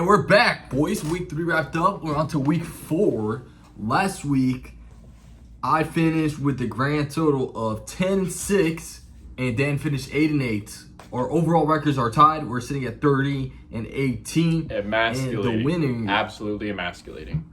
And we're back, boys. Week 3 wrapped up. We're on to week 4. Last week, I finished with the grand total of 10-6, and Dan finished 8-8. Our overall records are tied. We're sitting at 30-18. Emasculating. And the winning, Absolutely emasculating.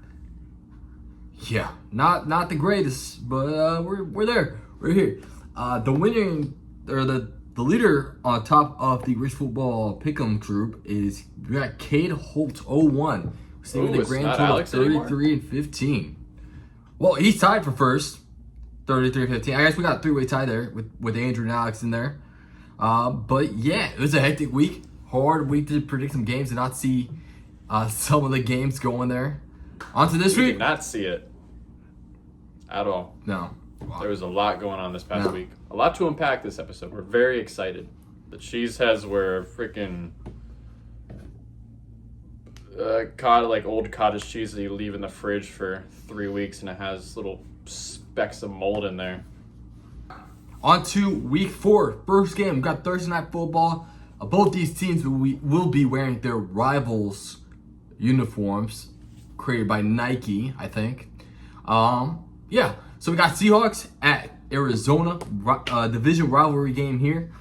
yeah, not the greatest, but we're there. We're here. The winning, or the leader on top of the Rich Football Pick'em group is, we got Cade Holt 01. Sitting with a it's grand not total Alex of anymore? 33-15. Well, he's tied for first, 33-15. I guess we got a three-way tie there with Andrew and Alex in there. But yeah, it was a hectic week. Hard week to predict some games and not see some of the games going there. On to this We week. did not see it at all. No. There was a lot going on this past week. A lot to unpack this episode. We're very excited. The cheese heads were freaking like old cottage cheese that you leave in the fridge for 3 weeks and it has little specks of mold in there. On to week 4. First game, we got Thursday Night Football. Both these teams will be wearing their rivals' uniforms created by Nike, I think. Yeah. So we got Seahawks at Arizona, division rivalry game here.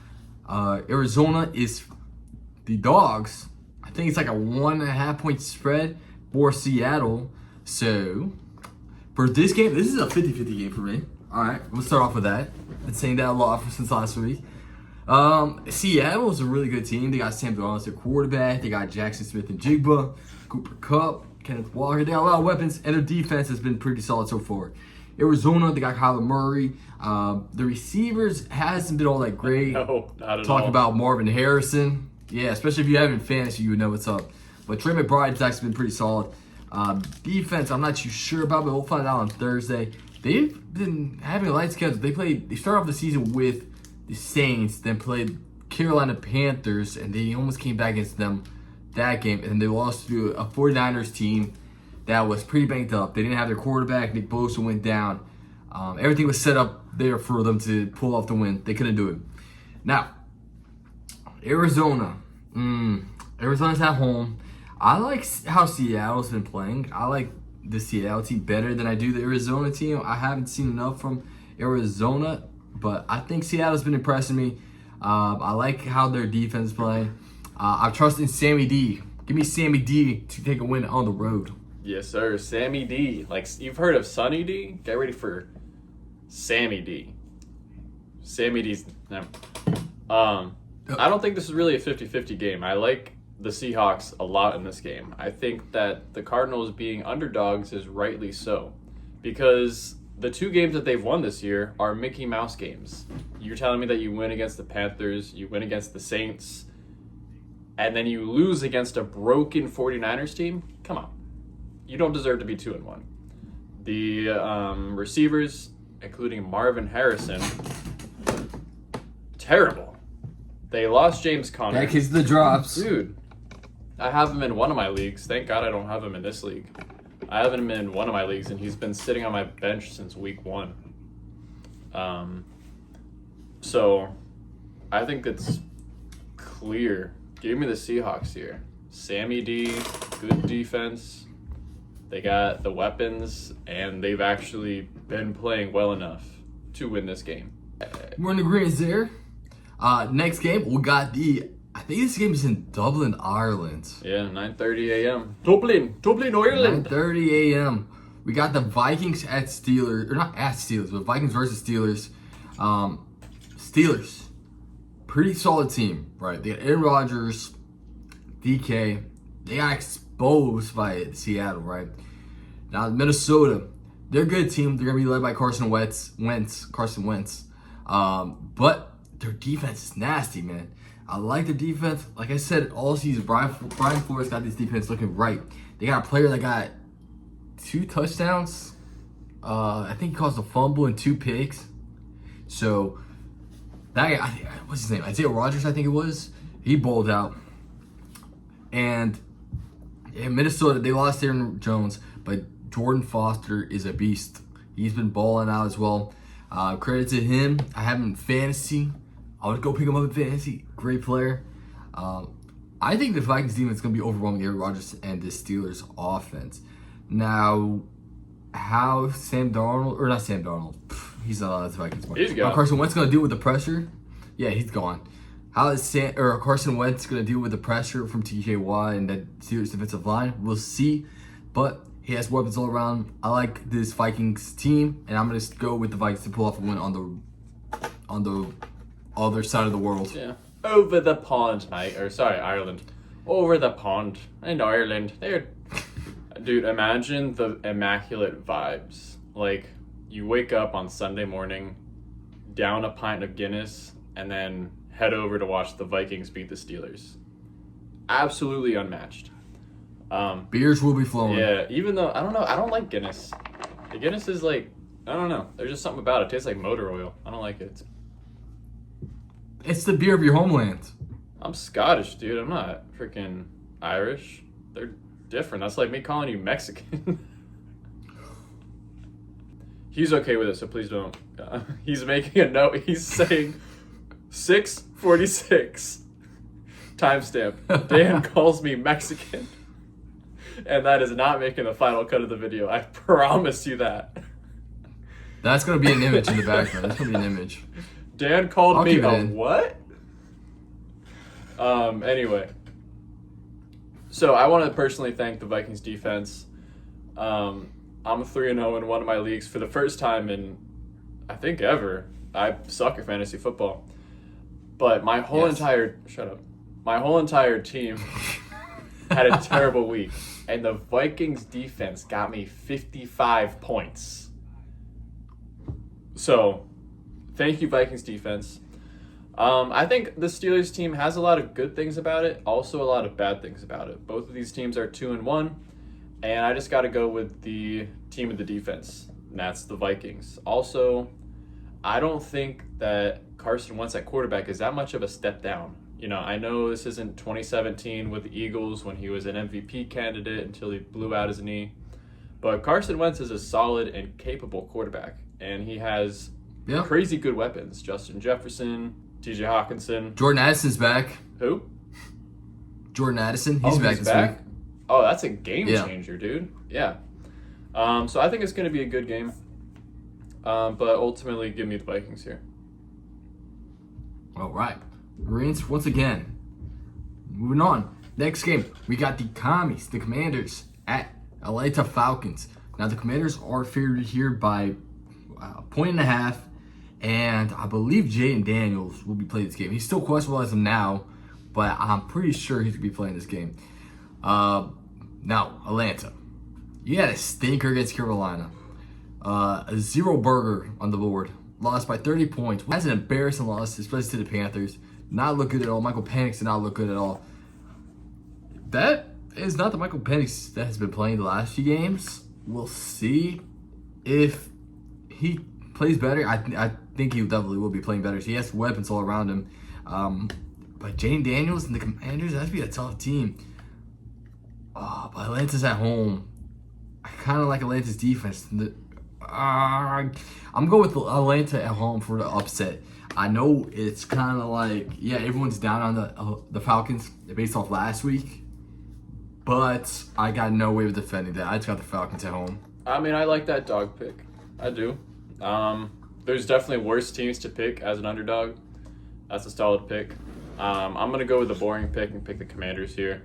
Arizona is the dogs. I think it's like a 1.5 point spread for Seattle. So for this game, this is a 50-50 game for me. All right, we'll start off with that. Been saying that a lot since last week. Seattle is a really good team. They got Sam Darnold as their quarterback. They got Jackson Smith and Jigba, Cooper Kupp, Kenneth Walker. They got a lot of weapons, and their defense has been pretty solid so far. Arizona, they got Kyler Murray. The receivers hasn't been all that great. No, not at Talk all. about Marvin Harrison. Yeah, especially if you have him in fantasy, you would know what's up. But Trey McBride's actually been pretty solid. Defense, I'm not too sure about, but we'll find out on Thursday. They've been having a light schedule. They started off the season with the Saints, then played Carolina Panthers, and they almost came back against them that game. And they lost to a 49ers team that was pretty banged up. They didn't have their quarterback. Nick Bosa went down. Everything was set up there for them to pull off the win. They couldn't do it. Now, Arizona. Arizona's at home. I like how Seattle's been playing. I like the Seattle team better than I do the Arizona team. I haven't seen enough from Arizona, but I think Seattle's been impressing me. I like how their defense is playing. I'm trusting Sammy D. Give me Sammy D to take a win on the road. Yes, sir. Sammy D. Like, you've heard of Sunny D? Get ready for Sammy D. Sammy D's... I don't think this is really a 50-50 game. I like the Seahawks a lot in this game. I think that the Cardinals being underdogs is rightly so. Because the 2 games that they've won this year are Mickey Mouse games. You're telling me that you win against the Panthers, you win against the Saints, and then you lose against a broken 49ers team? Come on. You don't deserve to be 2-1. The receivers, including Marvin Harrison, terrible. They lost James Conner. That kid's the drops. Dude, I have him in one of my leagues. Thank God I don't have him in this league. I have him in one of my leagues, and he's been sitting on my bench since week 1. So I think it's clear. Give me the Seahawks here. Sammy D, good defense. They got the weapons, and they've actually been playing well enough to win this game. We're in the greens there. Next game, we got I think this game is in Dublin, Ireland. Yeah, 9:30 a.m. Dublin, Ireland. 9:30 a.m. We got the Vikings at Steelers, or not at Steelers, but Vikings versus Steelers. Steelers, pretty solid team, right? They got Aaron Rodgers, DK. They got exposed by Seattle, right? Now Minnesota, they're a good team. They're gonna be led by Carson Wentz. But their defense is nasty, man. I like their defense. Like I said, all season, Brian Flores got this defense looking right. They got a player that got 2 touchdowns. I think he caused a fumble and 2 picks. So that guy, what's his name? Isaiah Rodgers, I think it was. He bowled out. And in Minnesota, they lost Aaron Jones, but Jordan Foster is a beast. He's been balling out as well. Credit to him. I have him in fantasy. I would go pick him up in fantasy. Great player. I think the Vikings defense is going to be overwhelming Aaron Rodgers and the Steelers offense. Now, how Sam Darnold, or not Sam Darnold, he's not on the Vikings. He's gone. How Carson Wentz going to deal with the pressure? Yeah, he's gone. How is Carson Wentz going to deal with the pressure from TJ Watt and that Steelers defensive line? We'll see. But he has weapons all around. I like this Vikings team, and I'm going to go with the Vikings to pull off a win on the other side of the world. Yeah. Over the pond, Ireland. Over the pond in Ireland. Dude, imagine the immaculate vibes. Like, you wake up on Sunday morning, down a pint of Guinness, and then head over to watch the Vikings beat the Steelers. Absolutely unmatched. Beers will be flowing. Yeah, even though, I don't know, I don't like Guinness. The Guinness is like, I don't know. There's just something about it. It tastes like motor oil. I don't like it. It's the beer of your homeland. I'm Scottish, dude. I'm not freaking Irish. They're different. That's like me calling you Mexican. He's okay with it, so please don't. He's making a note. He's saying 6:46. Timestamp. Dan calls me Mexican. And that is not making the final cut of the video. I promise you that. That's going to be an image in the background. That's going to be an image. Dan called I'll me keep it a in. what? Anyway. So I want to personally thank the Vikings defense. I'm 3-0 in one of my leagues for the first time in, I think, ever. I suck at fantasy football. But my whole entire team had a terrible week. And the Vikings defense got me 55 points. So, thank you, Vikings defense. I think the Steelers team has a lot of good things about it, also a lot of bad things about it. Both of these teams are 2-1, and I just got to go with the team of the defense, and that's the Vikings. Also, I don't think that Carson Wentz at quarterback is that much of a step down. You know, I know this isn't 2017 with the Eagles when he was an MVP candidate until he blew out his knee, but Carson Wentz is a solid and capable quarterback, and he has crazy good weapons. Justin Jefferson, TJ Hawkinson. Jordan Addison's back. Who? Jordan Addison. He's back this week. Oh, that's a game changer, dude. Yeah. So I think it's going to be a good game. But ultimately, give me the Vikings here. All right. Marines, once again. Moving on. Next game, we got the Commies, the Commanders, at Atlanta Falcons. Now, the Commanders are favored here by a 1.5. And I believe Jaden Daniels will be playing this game. He's still questionable as of now, but I'm pretty sure he's going to be playing this game. Now, Atlanta. You had a stinker against Carolina. A 0 burger on the board. Lost by 30 points. That's an embarrassing loss, especially to the Panthers. Not look good at all. Michael Penix did not look good at all. That is not the Michael Penix that has been playing the last few games. We'll see if he plays better. I think he definitely will be playing better. He has weapons all around him. But Jane Daniels and the Commanders, that'd be a tough team. Oh, but Atlanta's at home. I kind of like Atlanta's defense. I'm going with Atlanta at home for the upset. I know it's kind of like, everyone's down on the Falcons based off last week. But I got no way of defending that. I just got the Falcons at home. I mean, I like that dog pick. I do. There's definitely worse teams to pick as an underdog. That's a solid pick. I'm going to go with the boring pick and pick the Commanders here.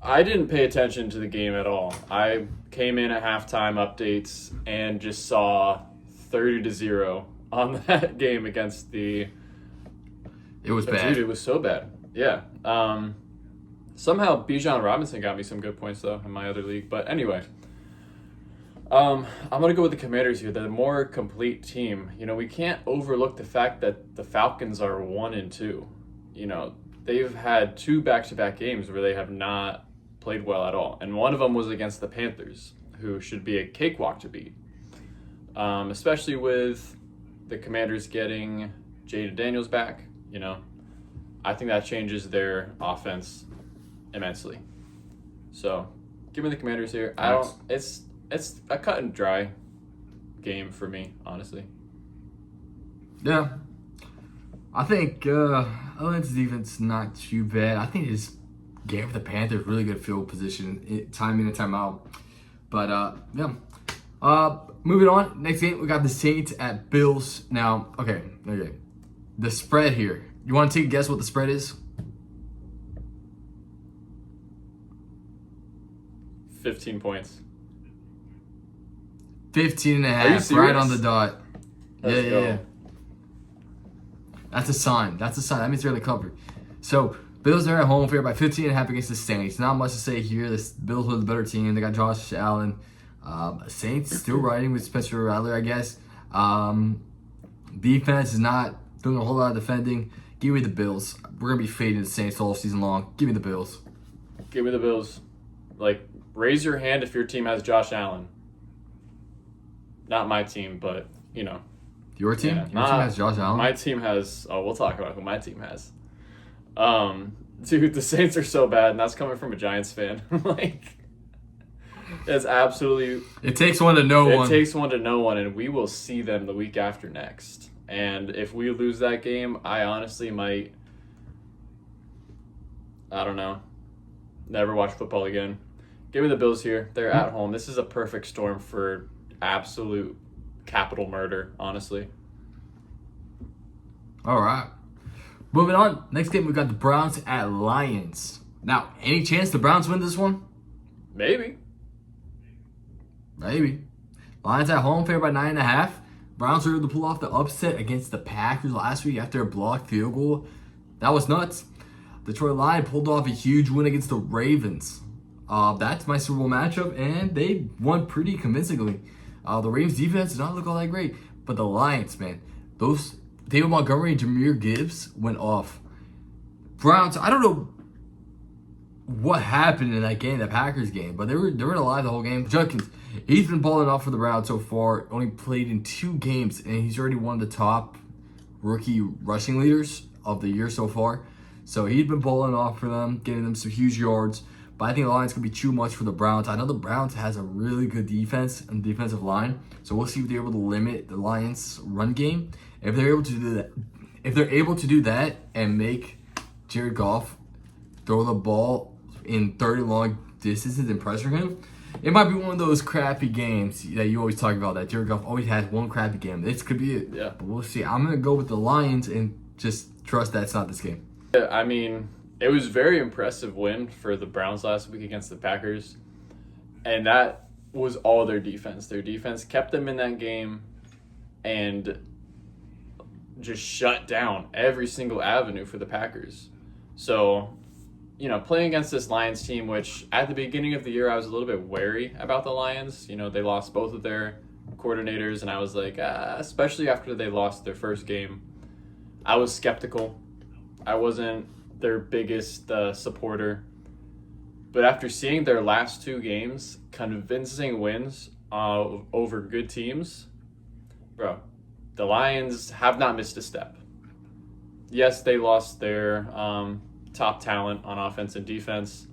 I didn't pay attention to the game at all. I came in at halftime updates and just saw 30-0 on that game against the... It was bad. Dude, it was so bad. Yeah. Somehow Bijan Robinson got me some good points, though, in my other league. But anyway... I'm going to go with the Commanders here. They're a more complete team. You know, we can't overlook the fact that the Falcons are 1-2. You know, they've had 2 back-to-back games where they have not played well at all. And one of them was against the Panthers, who should be a cakewalk to beat. Especially with the Commanders getting Jaden Daniels back, you know. I think that changes their offense immensely. So, give me the Commanders here. It's a cut and dry game for me, honestly. Yeah. I think Atlanta's defense not too bad. I think his game for the Panthers really good field position, time in and time out. But yeah. Moving on. Next game we got the Saints at Bills. Now, okay. The spread here. You want to take a guess what the spread is? 15 points. 15 and a Are you half, right on serious? the dot. Let's go. Yeah. That's a sign. That means they're in the covered. So, Bills are at home, favored by 15 and a half against the Saints. Not much to say here. The Bills are the better team. They got Josh Allen. Saints still riding with Spencer Rattler, I guess. Defense is not doing a whole lot of defending. Give me the Bills. We're going to be fading the Saints all season long. Give me the Bills. Give me the Bills. Like, raise your hand if your team has Josh Allen. Not my team, but, you know. Your team? Yeah, Your team has Josh Allen? My team has... Oh, we'll talk about who my team has. Dude, the Saints are so bad, and that's coming from a Giants fan. Like, it's absolutely... It takes one to know one. It takes one to know one, and we will see them the week after next. And if we lose that game, I honestly might... I don't know. Never watch football again. Give me the Bills here. They're at home. This is a perfect storm for absolute capital murder, honestly. All right. Moving on. Next game, we got the Browns at Lions. Now, any chance the Browns win this one? Maybe. Maybe. Lions at home, favored by 9.5. Browns were able to pull off the upset against the Packers last week after a blocked field goal. That was nuts. Detroit Lions pulled off a huge win against the Ravens. That's my Super Bowl matchup, and they won pretty convincingly. The Ravens defense did not look all that great, but the Lions, man, those David Montgomery and Jahmyr Gibbs went off. Browns, I don't know what happened in that game, that Packers game, but they were alive the whole game. Judkins, he's been balling off for the Browns so far. Only played in 2 games, and he's already one of the top rookie rushing leaders of the year so far. So he's been balling off for them, getting them some huge yards. But I think the Lions could be too much for the Browns. I know the Browns has a really good defense and defensive line, so we'll see if they're able to limit the Lions' run game. If they're able to do that, and make Jared Goff throw the ball in 30 long distances and pressure him, it might be one of those crappy games that you always talk about. That Jared Goff always has one crappy game. This could be it. Yeah. But we'll see. I'm gonna go with the Lions and just trust that's not this game. I mean, it was a very impressive win for the Browns last week against the Packers. And that was all their defense. Their defense kept them in that game and just shut down every single avenue for the Packers. So, you know, playing against this Lions team, which at the beginning of the year I was a little bit wary about the Lions. You know, they lost both of their coordinators, and I was like, especially after they lost their first game, I was skeptical. I wasn't their biggest supporter. But after seeing their last 2 games, convincing wins over good teams, bro, the Lions have not missed a step. Yes, they lost their top talent on offense and defense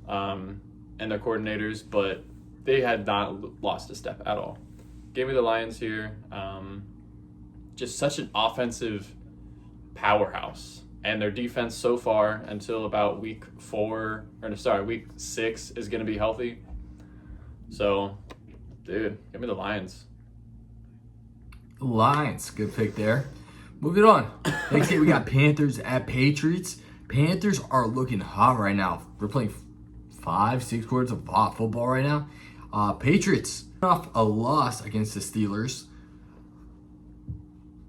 and their coordinators, but they had not lost a step at all. Give me the Lions here. Just such an offensive powerhouse. And their defense so far until about week 6 is going to be healthy. So, dude, give me the Lions. Lions, good pick there. Moving on. Next game, we got Panthers at Patriots. Panthers are looking hot right now. We're playing 5-6 quarters of hot football right now. Patriots off a loss against the Steelers.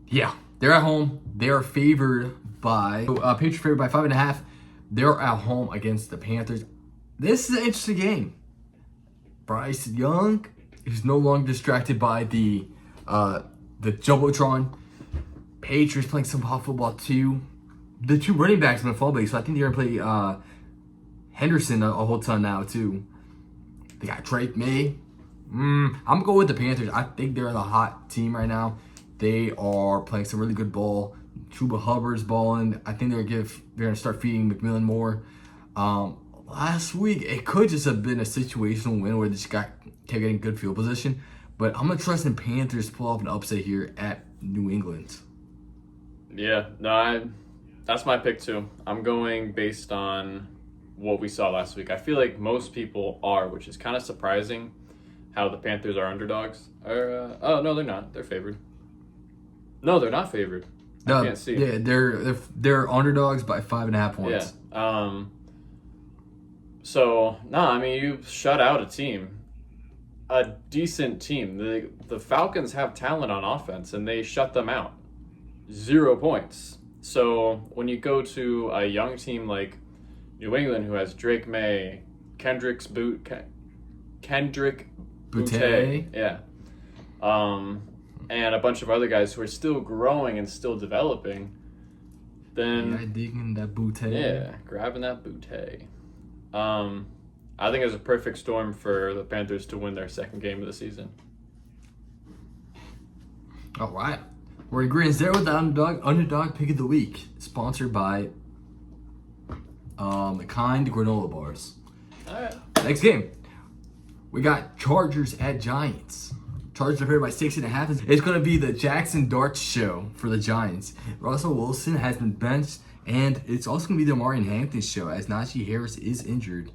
Yeah, they're at home. They are favored by Patriots favored by 5.5. They're at home against the Panthers. This is an interesting game. Bryce Young is no longer distracted by the Jumbotron. Patriots playing some hot football too. The 2 running backs in the fullback, so I think they're gonna play Henderson a whole ton now too. They got Drake May. I'm gonna go with the Panthers. I think they're the hot team right now. They are playing some really good ball. Chuba Hubbard's balling. I think they're gonna start feeding McMillan more. Last week it could just have been a situational win where they just kept getting good field position. But I'm gonna trust in Panthers to pull off an upset here at New England. Yeah, that's my pick too. I'm going based on what we saw last week. I feel like most people are, which is kind of surprising how the Panthers are underdogs. Oh, no, they're not. They're favored. No, they're not favored. I can't see. Yeah, they're underdogs by 5.5 points. Yeah. So, I mean, you shut out a decent team. The Falcons have talent on offense, and they shut them out. 0 points. So when you go to a young team like New England, who has Drake May, Kendrick Boutte, yeah, and a bunch of other guys who are still growing and still developing, then yeah, digging that Boutte. Yeah, grabbing that Boutte. I think it's a perfect storm for the Panthers to win their second game of the season. All right. We're in agreement there with the underdog pick of the week, sponsored by Kind Granola Bars. All right. Next game, we got Chargers at Giants. Chargers are favored by 6.5. It's going to be the Jackson Dart show for the Giants. Russell Wilson has been benched, and it's also going to be the Amari Hampton show as Najee Harris is injured.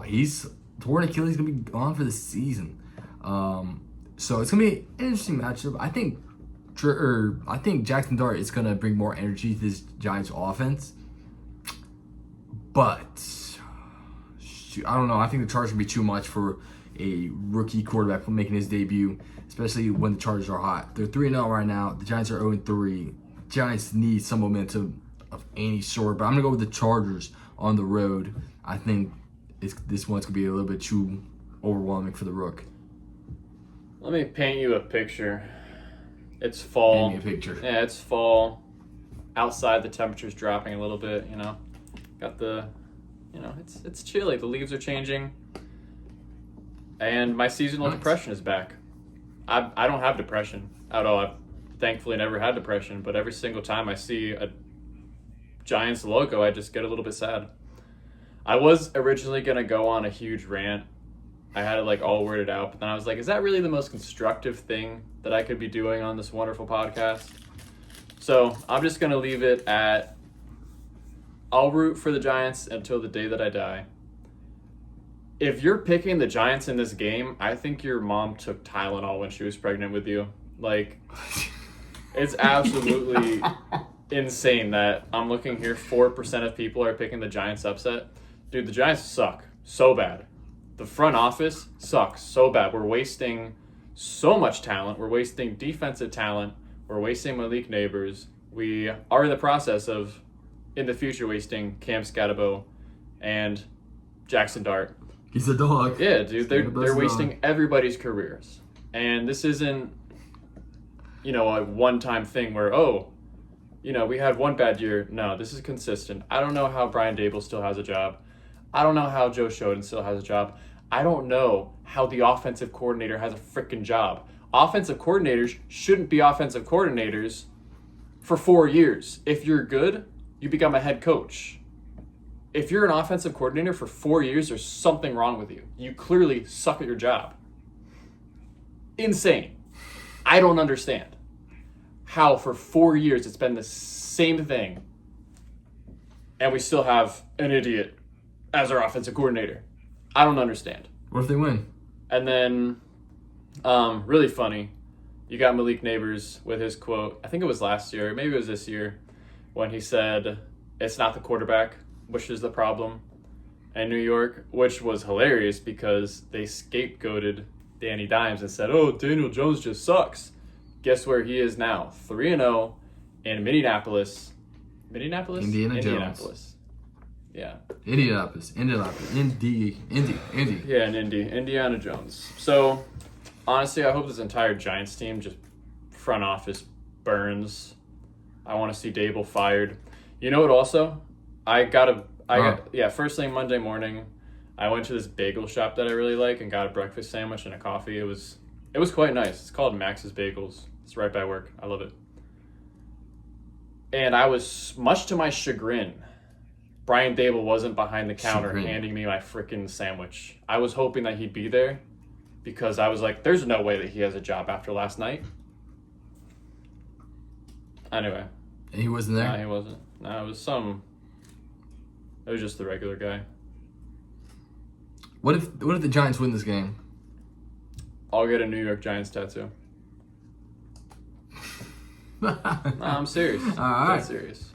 He's torn Achilles, going to be gone for the season. So it's going to be an interesting matchup. I think Jackson Dart is going to bring more energy to this Giants offense. But I don't know. I think the Chargers will be too much for a rookie quarterback making his debut, especially when the Chargers are hot. They're 3-0 right now. The Giants are 0-3. Giants need some momentum of any sort, but I'm going to go with the Chargers on the road. I think this one's going to be a little bit too overwhelming for the Rook. Let me paint you a picture. It's fall. Paint me a picture. Yeah, it's fall. Outside, the temperature's dropping a little bit, Got it's chilly. The leaves are changing. And my seasonal depression is back. I don't have depression at all. I've thankfully never had depression, but every single time I see a Giants logo, I just get a little bit sad. I was originally going to go on a huge rant. I had it all worded out, but then I was like, is that really the most constructive thing that I could be doing on this wonderful podcast? So I'm just going to leave it at, I'll root for the Giants until the day that I die. If you're picking the Giants in this game, I think your mom took Tylenol when she was pregnant with you. It's absolutely insane that I'm looking here, 4% of people are picking the Giants upset. Dude, the Giants suck so bad. The front office sucks so bad. We're wasting so much talent. We're wasting defensive talent. We're wasting Malik Neighbors. We are in the process of, in the future, wasting Cam Scatterbo and Jackson Dart. He's a dog. Yeah, dude, they're wasting everybody's careers. And this isn't, a one-time thing where, we had one bad year. No, this is consistent. I don't know how Brian Dable still has a job. I don't know how Joe Shoden still has a job. I don't know how the offensive coordinator has a freaking job. Offensive coordinators shouldn't be offensive coordinators for 4 years. If you're good, you become a head coach. If you're an offensive coordinator for 4 years, there's something wrong with you. You clearly suck at your job. Insane. I don't understand how for 4 years it's been the same thing and we still have an idiot as our offensive coordinator. I don't understand. What if they win? And then, really funny, you got Malik Neighbors with his quote, I think it was last year, maybe it was this year, when he said, it's not the quarterback, which is the problem in New York, which was hilarious because they scapegoated Danny Dimes and said, Daniel Jones just sucks. Guess where he is now? 3-0 in Minneapolis. Indianapolis. Yeah. Indianapolis. Indy. Yeah, in Indy. Indiana Jones. So, honestly, I hope this entire Giants team just front office burns. I want to see Dable fired. You know what also? First thing Monday morning, I went to this bagel shop that I really like and got a breakfast sandwich and a coffee. It was quite nice. It's called Max's Bagels. It's right by work. I love it. And I was, much to my chagrin, Brian Dable wasn't behind the counter handing me my freaking sandwich. I was hoping that he'd be there because I was like, there's no way that he has a job after last night. Anyway, And he wasn't there? Nah, he wasn't. Nah, it was just the regular guy. What if the Giants win this game? I'll get a New York Giants tattoo. Nah, I'm serious. All right. Dead serious.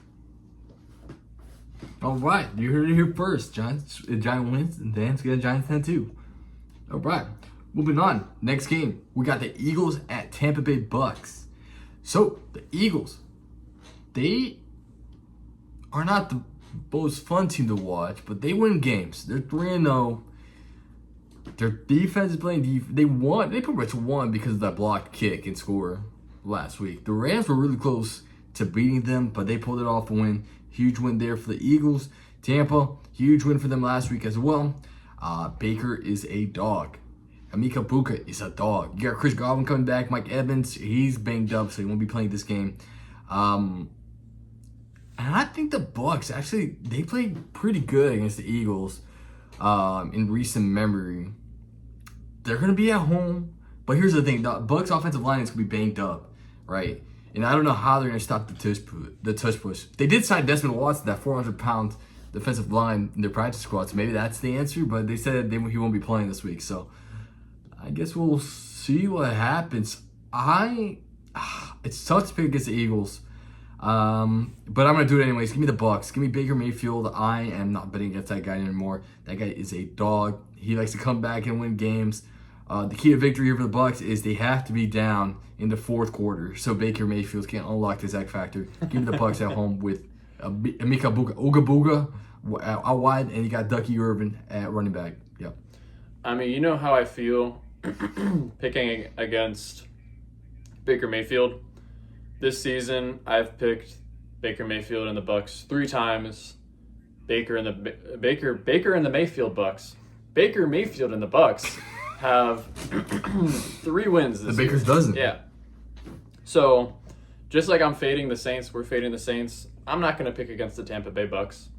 All right, you heard it here first. Giants, Giant wins, and Dan's get a Giants tattoo. All right, moving on. Next game, we got the Eagles at Tampa Bay Bucks. So the Eagles, they are not the most fun team to watch, but they win games. They're 3-0. Their defense is playing. They won. They pretty much won because of that blocked kick and score last week. The Rams were really close to beating them, but they pulled it off a win. Huge win there for the Eagles. Tampa, huge win for them last week as well. Baker is a dog. Emeka Egbuka is a dog. You got Chris Godwin coming back. Mike Evans, he's banged up, so he won't be playing this game. And I think the Bucks, actually, they played pretty good against the Eagles in recent memory. They're going to be at home. But here's the thing. The Bucks offensive line is going to be banged up, right? And I don't know how they're going to stop the tush push. They did sign Desmond Watson, that 400-pound defensive line in their practice squad. So maybe that's the answer. But they said he won't be playing this week. So I guess we'll see what happens. It's tough to pick against the Eagles. But I'm going to do it anyways. Give me the Bucks. Give me Baker Mayfield. I am not betting against that guy anymore. That guy is a dog. He likes to come back and win games. The key to victory here for the Bucks is they have to be down in the fourth quarter, so Baker Mayfield can unlock this X factor. Give me the Bucks at home with Emeka Egbuka out wide, and you got Ducky Irvin at running back. Yep. I mean, you know how I feel picking against Baker Mayfield. This season, I've picked Baker Mayfield and the Bucks 3 times. Baker and the Mayfield Bucks. Baker Mayfield and the Bucks have 3 wins this The Baker's year. dozen. Yeah. So, just like I'm fading the Saints, we're fading the Saints. I'm not going to pick against the Tampa Bay Bucks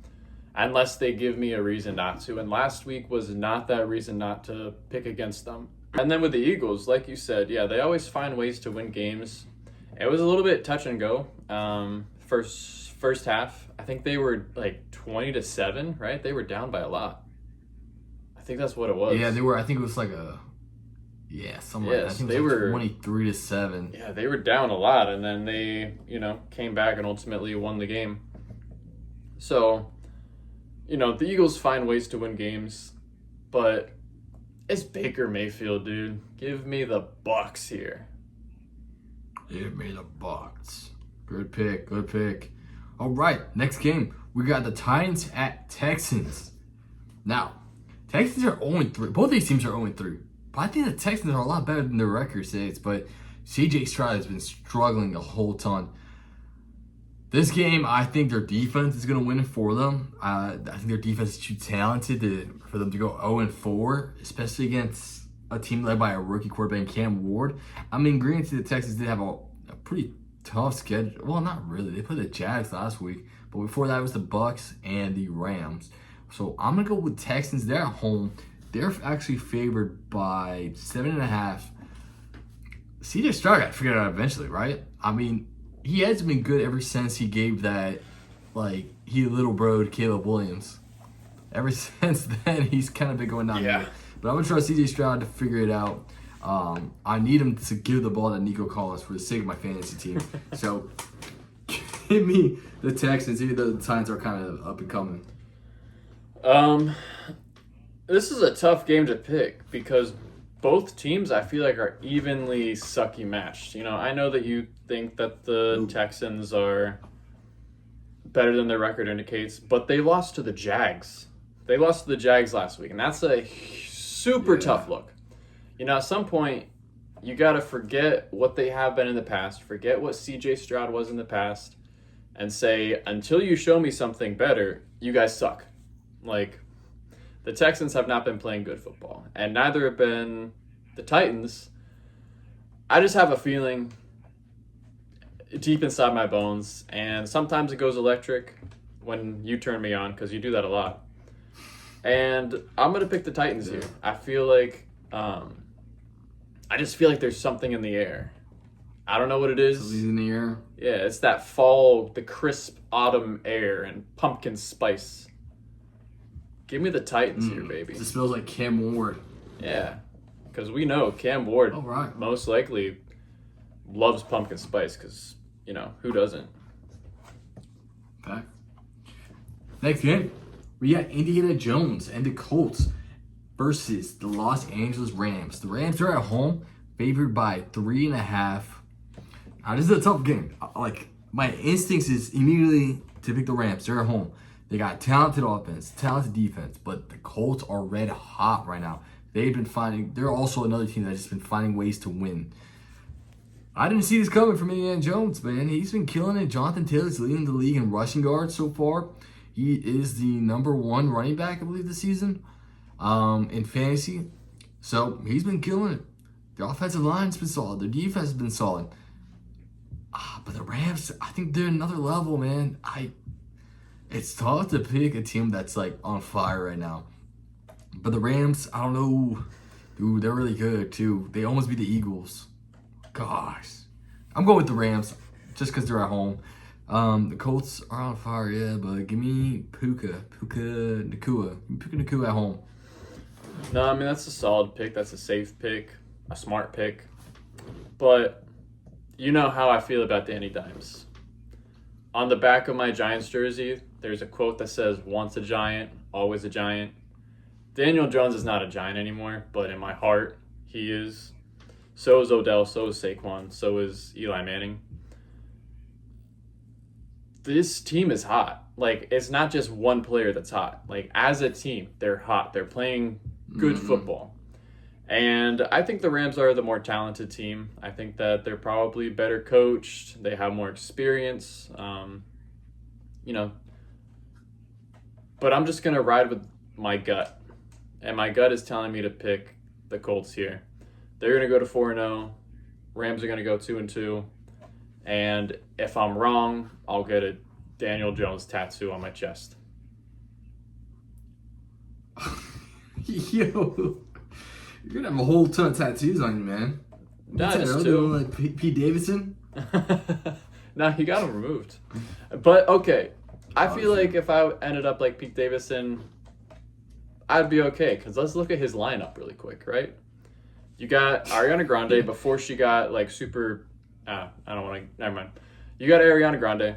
unless they give me a reason not to. And last week was not that reason not to pick against them. And then with the Eagles, like you said, yeah, they always find ways to win games. It was a little bit touch and go. First half, I think they were like 20-7, right? They were down by a lot. I think that's what it was. Yeah, they were. I think it was like something like that. I think they were 23-7. Yeah, they were down a lot, and then they, came back and ultimately won the game. So, the Eagles find ways to win games, but it's Baker Mayfield, dude. Give me the Bucks here. Give me the Bucks. Good pick. All right, next game. We got the Titans at Texans. Now, Texans are 0-3. Both these teams are 0-3. But I think the Texans are a lot better than their record says. But CJ Stroud has been struggling a whole ton. This game, I think their defense is going to win it for them. I think their defense is too talented for them to go 0-4, especially against a team led by a rookie quarterback, Cam Ward. I mean, granted, the Texans did have a pretty tough schedule. Well, not really. They played the Jags last week. But before that was the Bucks and the Rams. So I'm going to go with Texans. They're at home. They're actually favored by 7.5. CJ Stroud got figured out eventually, right? I mean, he has been good ever since he gave that, he little broed Caleb Williams. Ever since then, he's kind of been going down. Yeah. But I'm going to trust CJ Stroud to figure it out. I need him to give the ball to Nico Collins for the sake of my fantasy team. So, give me the Texans, even though the Titans are kind of up and coming. This is a tough game to pick because both teams I feel like are evenly sucky matched. I know that you think that the Texans are better than their record indicates, but they lost to the Jags. They lost to the Jags last week, and that's a super tough look. At some point, you got to forget what they have been in the past, forget what CJ Stroud was in the past, and say, until you show me something better, you guys suck. The Texans have not been playing good football, and neither have been the Titans. I just have a feeling deep inside my bones, and sometimes it goes electric when you turn me on, because you do that a lot. And I'm going to pick the Titans here. I feel like, I just feel like there's something in the air. I don't know what it is. Something's in the air? Yeah, it's that fall, the crisp autumn air and pumpkin spice. Give me the Titans here, baby. This smells like Cam Ward. Yeah, because we know Cam Ward All right. most likely loves pumpkin spice because, who doesn't? Fact. Next game, we got Indiana Jones and the Colts versus the Los Angeles Rams. The Rams are at home, favored by 3.5. Now, this is a tough game. Like, my instincts is immediately to pick the Rams. They're at home. They got talented offense, talented defense, but the Colts are red hot right now. They're also another team that's just been finding ways to win. I didn't see this coming from Indiana Jones, man. He's been killing it. Jonathan Taylor's leading the league in rushing yards so far. He is the number 1 running back, I believe, this season in fantasy. So he's been killing it. The offensive line's been solid. The defense has been solid. But the Rams, I think they're another level, man. It's tough to pick a team that's like on fire right now. But the Rams, I don't know. Dude, they're really good too. They almost beat the Eagles. Gosh. I'm going with the Rams just because they're at home. The Colts are on fire, yeah, but give me Puka Nacua at home. No, I mean, that's a solid pick. That's a safe pick, a smart pick. But you know how I feel about Danny Dimes. On the back of my Giants jersey, there's a quote that says, once a Giant, always a Giant. Daniel Jones is not a Giant anymore, but in my heart, he is. So is Odell, so is Saquon, so is Eli Manning. This team is hot. Like, it's not just one player that's hot. Like, as a team, they're hot. They're playing good football. And I think the Rams are the more talented team. I think that they're probably better coached. They have more experience. But I'm just going to ride with my gut. And my gut is telling me to pick the Colts here. They're going to go to 4-0. Rams are going to go 2-2. And if I'm wrong, I'll get a Daniel Jones tattoo on my chest. Yo, you're gonna have a whole ton of tattoos on you, man. Nah, just two. Like Pete Davidson? Nah, he got him removed. But, okay, I feel like if I ended up like Pete Davidson, I'd be okay. Because let's look at his lineup really quick, right? You got Ariana Grande before she got like super... I don't want to... Never mind. You got Ariana Grande.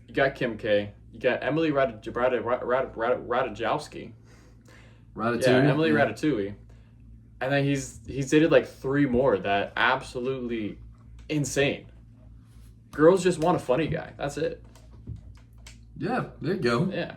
You got Kim K. You got Emily Ratajkowski. Ratatouille? Yeah, Emily Ratatouille. And then he's dated like 3 more that absolutely insane. Girls just want a funny guy. That's it. Yeah, there you go. Yeah.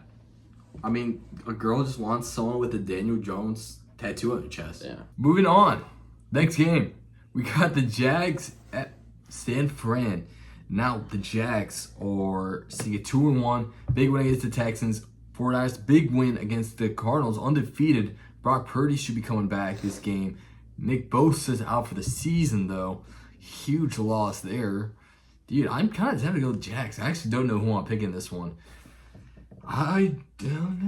I mean, a girl just wants someone with a Daniel Jones tattoo on her chest. Yeah. Moving on. Next game. We got the Jags at San Fran. Now the Jags are seeing 2-1. Big win against the Texans. 49ers, big win against the Cardinals. Undefeated. Brock Purdy should be coming back this game. Nick Bosa's out for the season, though. Huge loss there. Dude, I'm kind of tempted to go with Jags. I actually don't know who I'm picking this one. I don't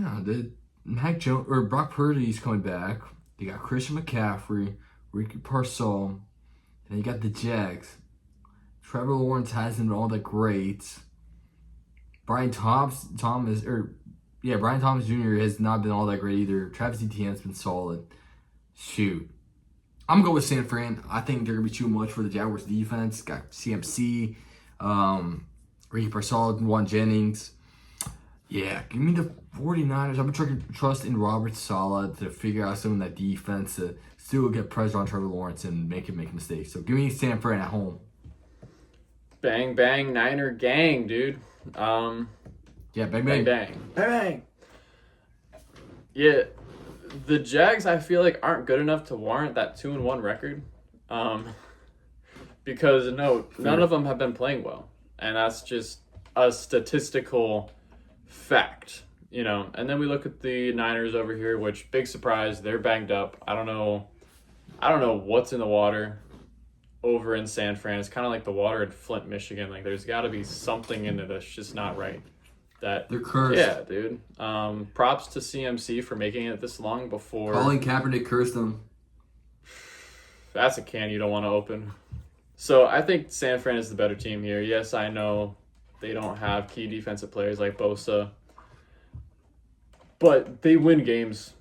know. Brock Purdy's coming back. They got Christian McCaffrey, Ricky Parcell, and then you got the Jags. Trevor Lawrence hasn't been all that great. Brian Thomas Jr. has not been all that great either. Travis Etienne's been solid. Shoot. I'm going to go with San Fran. I think they're going to be too much for the Jaguars defense. Got CMC, Ricky Parcell, Juan Jennings. Yeah, give me the 49ers. I'm going to trust in Robert Saleh to figure out some of that defense to still get pressure on Trevor Lawrence and make him make mistakes. So give me San Fran at home. Bang, bang, Niner gang, dude. Yeah, bang, bang. Bang, bang. Bang, bang. Yeah, the Jags, I feel like, aren't good enough to warrant that 2-1 record. Because, none of them have been playing well. And that's just a statistical fact, And then we look at the Niners over here, which, big surprise, they're banged up. I don't know what's in the water over in San Fran. It's kind of like the water in Flint, Michigan. Like, there's got to be something in it that's just not right. They're cursed. Yeah, dude. Props to CMC for making it this long before. Colin Kaepernick cursed them. That's a can you don't want to open. So I think San Fran is the better team here. Yes, I know they don't have key defensive players like Bosa, but they win games,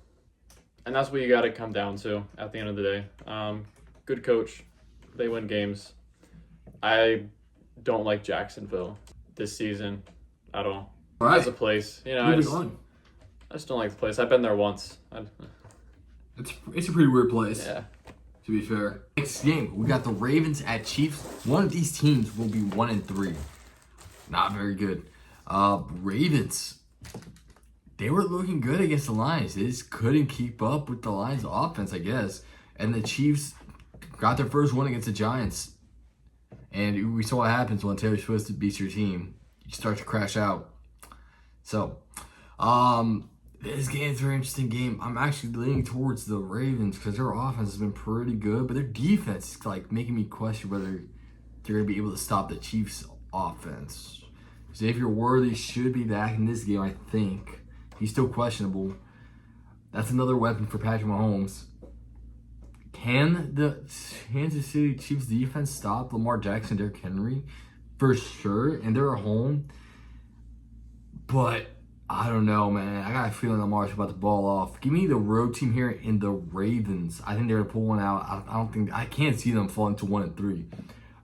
and that's what you got to come down to at the end of the day. Good coach, they win games. I don't like Jacksonville this season at all. All right. As a place, Moving on. I just don't like the place. I've been there once. It's a pretty weird place. Yeah. To be fair. Next game, we got the Ravens at Chiefs. One of these teams will be 1-3. Not very good. Ravens, they were looking good against the Lions. They just couldn't keep up with the Lions' offense, I guess. And the Chiefs got their first one against the Giants. And we saw what happens when Taylor Swift beats your team. You start to crash out. So, this game is a very interesting game. I'm actually leaning towards the Ravens because their offense has been pretty good, but their defense is like making me question whether they're going to be able to stop the Chiefs' offense. Xavier Worthy should be back in this game, I think. He's still questionable. That's another weapon for Patrick Mahomes. Can the Kansas City Chiefs defense stop Lamar Jackson, Derrick Henry? For sure, and they're at home. But I don't know, man. I got a feeling Lamar's about to ball off. Give me the road team here in the Ravens. I think they're gonna pull one out. I can't see them falling to 1-3.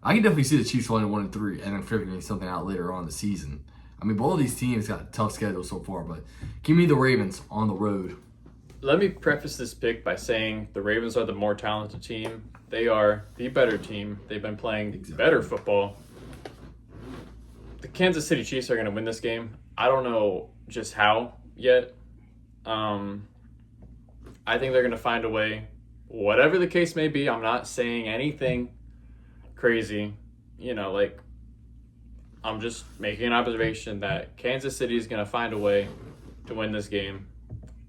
I can definitely see the Chiefs falling to 1-3 and then figuring something out later on in the season. I mean, both of these teams got a tough schedule so far, but give me the Ravens on the road. Let me preface this pick by saying the Ravens are the more talented team. They are the better team. They've been playing better football. The Kansas City Chiefs are going to win this game. I don't know just how yet. I think they're going to find a way. Whatever the case may be, I'm not saying anything crazy. I'm just making an observation that Kansas City is going to find a way to win this game.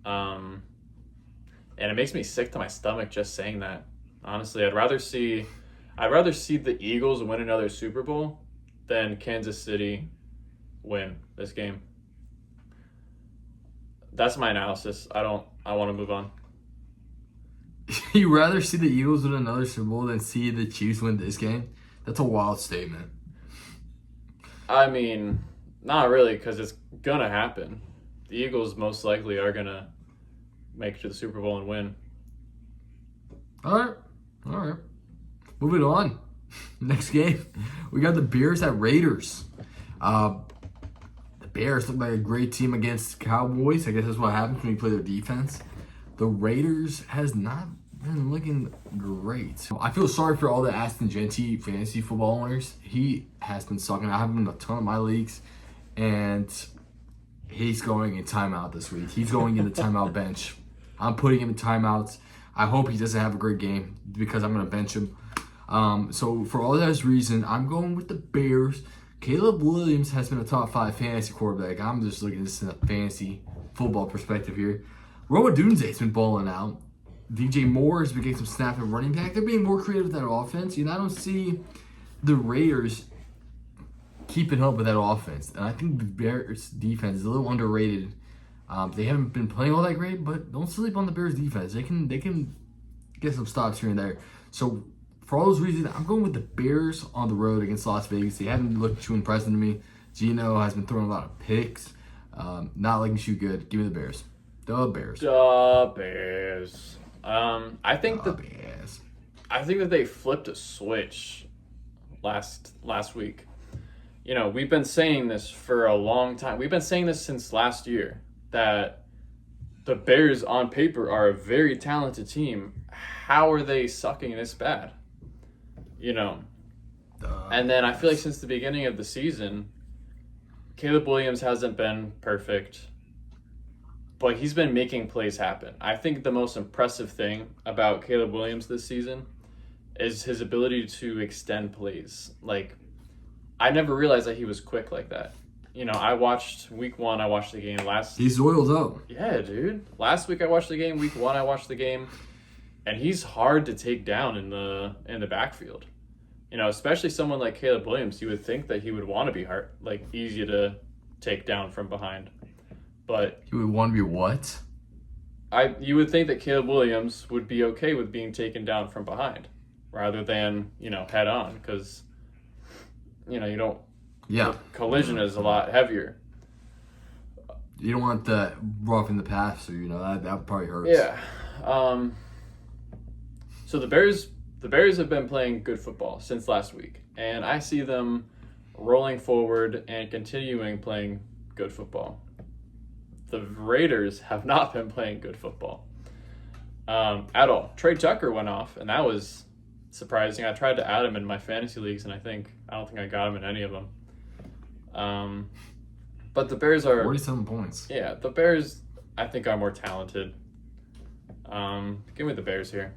And it makes me sick to my stomach just saying that. Honestly, I'd rather see the Eagles win another Super Bowl than Kansas City win this game. That's my analysis. I want to move on. You rather see the Eagles win another Super Bowl than see the Chiefs win this game? That's a wild statement. I mean, not really, because it's gonna happen. The Eagles most likely are gonna make it to the Super Bowl and win. All right. Moving on. Next game, we got the Bears at Raiders. The Bears look like a great team against Cowboys. I guess that's what happens when you play their defense. The Raiders has not been looking great. I feel sorry for all the Aston Genty fantasy football owners. He has been sucking. I have him in a ton of my leagues, and he's going in timeout this week. He's going in the timeout bench. I'm putting him in timeouts. I hope he doesn't have a great game because I'm going to bench him. So for all that reason, I'm going with the Bears. Caleb Williams has been a top 5 fantasy quarterback. I'm just looking at this in a fantasy football perspective here. Roma Dunze's been balling out. DJ Moore has been getting some snap at running back. They're being more creative with that offense. I don't see the Raiders keeping up with that offense. And I think the Bears defense is a little underrated. They haven't been playing all that great, but don't sleep on the Bears defense. They can get some stops here and there. So for all those reasons, I'm going with the Bears on the road against Las Vegas. They haven't looked too impressive to me. Geno has been throwing a lot of picks. Not looking too good. Give me the Bears. The Bears. The Bears. I think that they flipped a switch last week. We've been saying this for a long time. We've been saying this since last year that the Bears on paper are a very talented team. How are they sucking this bad? And then I feel like since the beginning of the season, Caleb Williams hasn't been perfect, but he's been making plays happen. I think the most impressive thing about Caleb Williams this season is his ability to extend plays. I never realized that he was quick like that. I watched week 1, I watched the game last... He's oiled up. Yeah, dude. Last week I watched the game, week 1 I watched the game, and he's hard to take down in the backfield. Especially someone like Caleb Williams, you would think that he would want to be easy to take down from behind. But he would want to be what? You would think that Caleb Williams would be okay with being taken down from behind, rather than, head on, because, you don't, Yeah. collision is a lot heavier. You don't want the roughing the passer, that probably hurts. Yeah. So the Bears have been playing good football since last week, and I see them rolling forward and continuing playing good football. The Raiders have not been playing good football at all. Trey Tucker went off, and that was surprising. I tried to add him in my fantasy leagues, and I don't think I got him in any of them. But the Bears are 47 points. Yeah, the Bears, I think, are more talented. Give me the Bears here.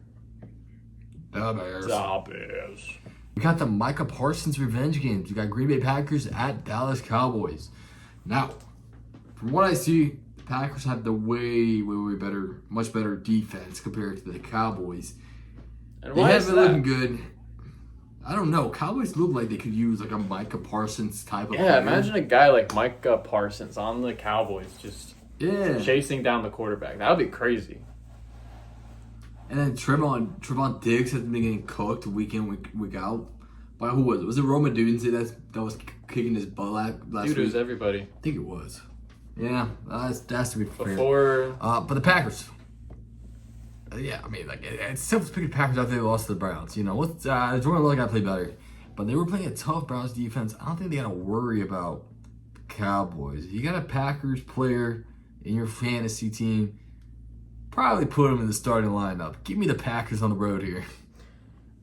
The Bears. The Bears. We got the Micah Parsons revenge games. We got Green Bay Packers at Dallas Cowboys. Now, from what I see, the Packers have the way much better defense compared to the Cowboys. And They why have is been that? looking good. I don't know. Cowboys look like they could use like a Micah Parsons type of player. Imagine a guy like Micah Parsons on the Cowboys just Yeah. chasing down the quarterback. That would be crazy. And then Trevon Diggs has been getting cooked week in, week out. By who was it? Was it Roma Dunze that was kicking his butt last Dude, it week? was everybody. I think it was. Yeah, that's to be fair. Before, But the Packers. Yeah, I mean, like it's tough to pick the Packers after they lost to the Browns. Jordan Love got to play better, but they were playing a tough Browns defense. I don't think they got to worry about the Cowboys. You got a Packers player in your fantasy team. Probably put him in the starting lineup. Give me the Packers on the road here.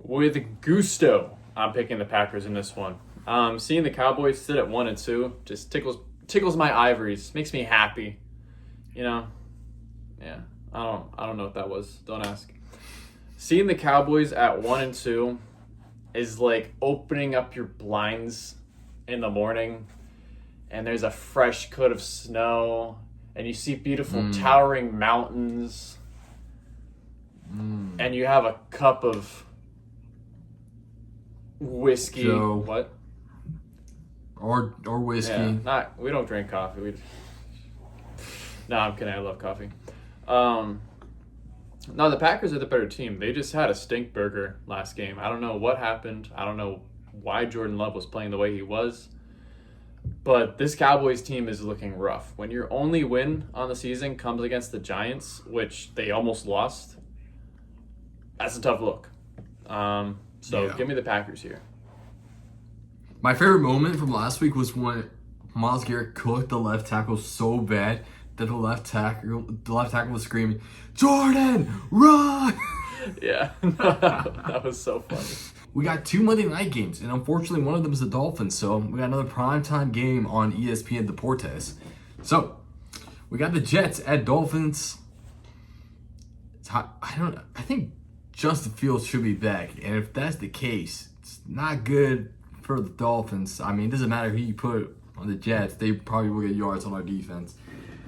with gusto, I'm picking the Packers in this one. Seeing the Cowboys sit at 1-2 just tickles my ivories. Makes me happy. Yeah. I don't know what that was. Don't ask. Seeing the Cowboys at 1-2 is like opening up your blinds in the morning, and there's a fresh coat of snow, and you see beautiful towering mountains, and you have a cup of whiskey. Joe. What? Or whiskey. Yeah, we don't drink coffee. No, I'm kidding. I love coffee. No, the Packers are the better team. They just had a stink burger last game. I don't know what happened. I don't know why Jordan Love was playing the way he was. But this Cowboys team is looking rough. When your only win on the season comes against the Giants, which they almost lost, that's a tough look. Give me the Packers here. My favorite moment from last week was when Myles Garrett cooked the left tackle so bad that the left tackle was screaming, "Jordan, run!" Yeah, that was so funny. We got 2 Monday night games, and unfortunately one of them is the Dolphins, so we got another primetime game on ESPN Deportes. So, we got the Jets at Dolphins. I think Justin Fields should be back, and if that's the case, it's not good for the Dolphins. I mean, it doesn't matter who you put on the Jets, they probably will get yards on our defense.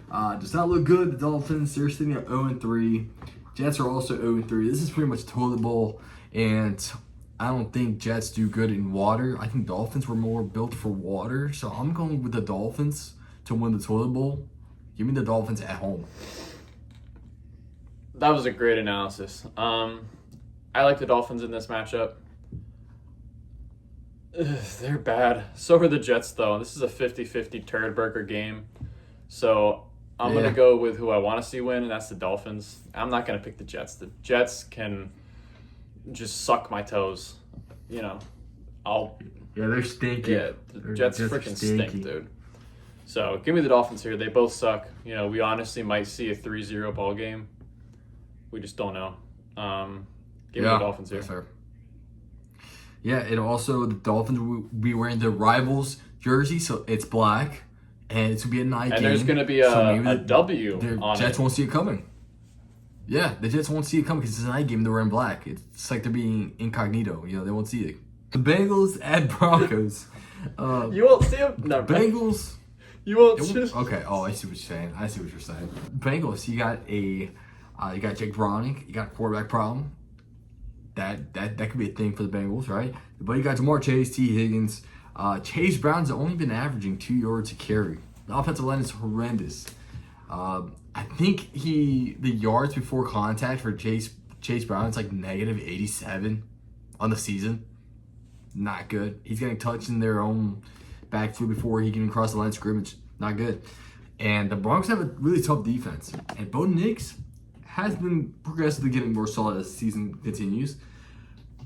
Does not look good. The Dolphins, they're sitting at 0-3. Jets are also 0-3. This is pretty much toilet bowl, and I don't think Jets do good in water. I think Dolphins were more built for water, so I'm going with the Dolphins to win the toilet bowl. Give me the Dolphins at home. That was a great analysis. I like the Dolphins in this matchup. They're bad. So are the Jets, though. This is a 50-50 turd burger game. So I'm going to go with who I want to see win, and that's the Dolphins. I'm not going to pick the Jets. The Jets can just suck my toes. Yeah, they're stinky. Yeah, the Jets freaking stink, dude. So give me the Dolphins here. They both suck. We honestly might see a 3-0 ball game. We just don't know. Give me the Dolphins here. That's fair. Yeah, and also the Dolphins will be wearing their rivals jersey, so it's black, and it's going to be a night game. And there's going to be a W on it. Jets won't see it coming. Yeah, the Jets won't see it coming because it's a night game. They're wearing black. It's like they're being incognito. They won't see it. The Bengals at Broncos. You won't see them? No, Bengals. You won't see them? Okay. Oh, I see what you're saying. Bengals. You got Jake Browning. You got a quarterback problem. That could be a thing for the Bengals, right? But you got Jamar Chase, T. Higgins. Chase Brown's only been averaging 2 yards a carry. The offensive line is horrendous. I think the yards before contact for Chase Brown is like -87. on the season. Not good. He's getting touched in their own backfield before he can even cross the line of scrimmage. Not good. And the Broncos have a really tough defense. And Bo Nix has been progressively getting more solid as the season continues.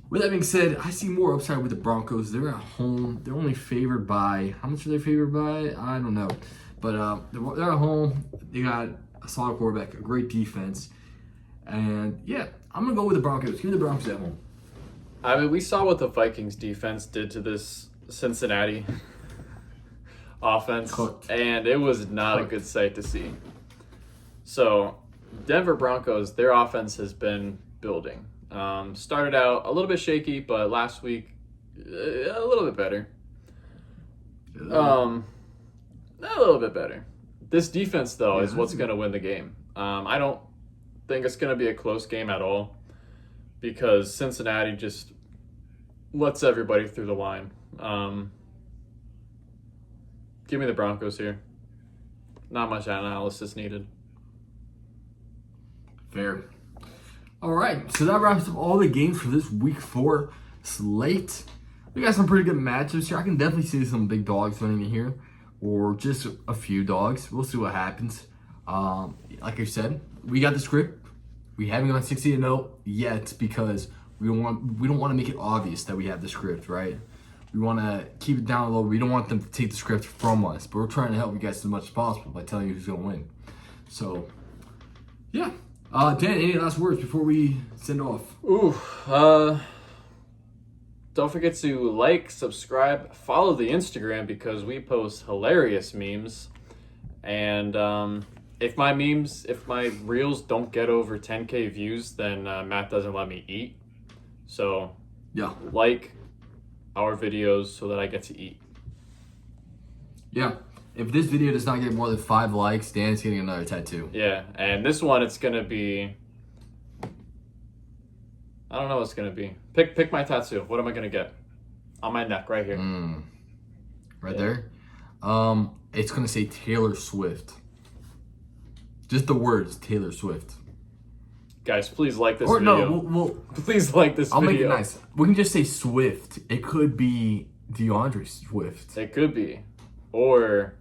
With that being said, I see more upside with the Broncos. They're at home. They're only favored by, how much are they favored by? I don't know. But they're at home. They got a solid quarterback, a great defense. And yeah, I'm going to go with the Broncos. Give me the Broncos at home. I mean, we saw what the Vikings defense did to this Cincinnati offense, Cooked. and it was not a good sight to see. So, Denver Broncos, their offense has been building. Started out a little bit shaky, but last week a little bit better. A little bit better. This defense, though, is what's going to win the game. I don't think it's going to be a close game at all because Cincinnati just lets everybody through the line. Give me the Broncos here. Not much analysis needed. Fair. All right, so that wraps up all the games for this Week 4 slate. We got some pretty good matchups here. I can definitely see some big dogs winning in here, or just a few dogs. We'll see what happens. Like I said, we got the script. We haven't gone 60-0 yet because we don't want to make it obvious that we have the script, right? We want to keep it down low. We don't want them to take the script from us, but we're trying to help you guys as much as possible by telling you who's going to win. So, yeah. Dan, any last words before we send off? Don't forget to like, subscribe, follow the Instagram because we post hilarious memes. And if my reels don't get over 10K views, then Matt doesn't let me eat. So, yeah, like our videos so that I get to eat. Yeah. If this video does not get more than 5 likes, Dan's getting another tattoo. Yeah, and this one it's gonna be. I don't know what it's gonna be. Pick my tattoo. What am I gonna get? On my neck, right here. Right there. It's gonna say Taylor Swift. Just the words Taylor Swift. Guys, please like this or video. No, please like this I'll video. make it nice. We can just say Swift. It could be DeAndre Swift. It could be. Or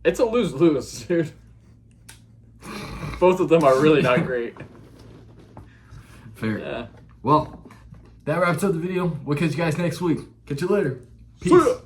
it's a lose-lose, dude. Both of them are really not great. Fair. Yeah. Well, that wraps up the video. We'll catch you guys next week. Catch you later. Peace. See ya.